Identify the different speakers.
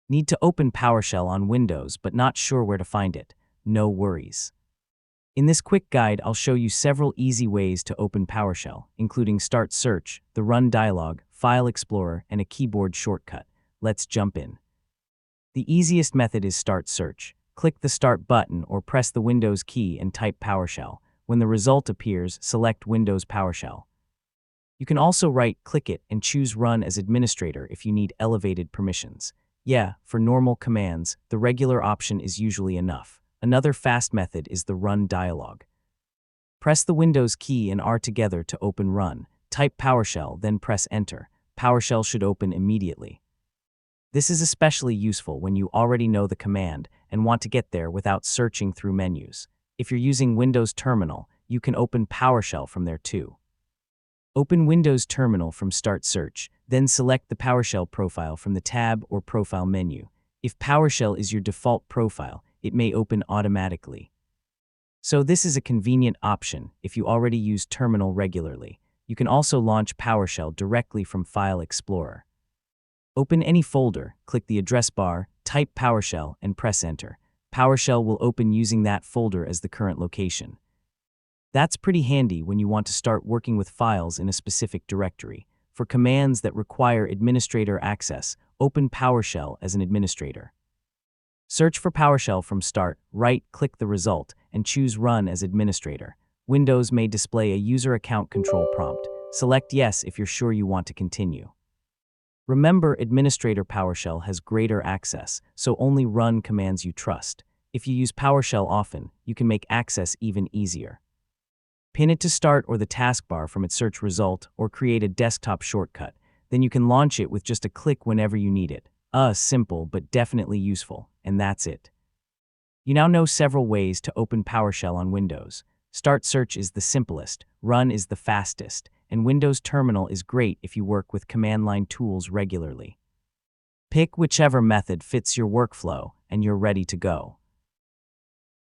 Speaker 1: Need to open PowerShell on Windows but not sure where to find it? No worries. In this quick guide, I'll show you several easy ways to open PowerShell, including Start Search, the Run dialog, File Explorer, and a keyboard shortcut. Let's jump in. The easiest method is Start Search. Click the Start button or press the Windows key and type PowerShell. When the result appears, select Windows PowerShell. You can also right-click it and choose Run as administrator if you need elevated permissions. Yeah, for normal commands, the regular option is usually enough. Another fast method is the Run dialog. Press the Windows key and R together to open Run. Type PowerShell, then press Enter. PowerShell should open immediately. This is especially useful when you already know the command and want to get there without searching through menus. If you're using Windows Terminal, you can open PowerShell from there too. Open Windows Terminal from Start Search, then select the PowerShell profile from the tab or profile menu. If PowerShell is your default profile, it may open automatically. So this is a convenient option if you already use Terminal regularly. You can also launch PowerShell directly from File Explorer. Open any folder, click the address bar, type PowerShell, and press Enter. PowerShell will open using that folder as the current location. That's pretty handy when you want to start working with files in a specific directory. For commands that require administrator access, open PowerShell as an administrator. Search for PowerShell from Start, right-click the result, and choose Run as administrator. Windows may display a user account control prompt. Select Yes if you're sure you want to continue. Remember, Administrator PowerShell has greater access, so only run commands you trust. If you use PowerShell often, you can make access even easier. Pin it to Start or the taskbar from its search result, or create a desktop shortcut. Then you can launch it with just a click whenever you need it. Simple, but definitely useful, and that's it. You now know several ways to open PowerShell on Windows. Start Search is the simplest, Run is the fastest, and Windows Terminal is great if you work with command line tools regularly. Pick whichever method fits your workflow, and you're ready to go.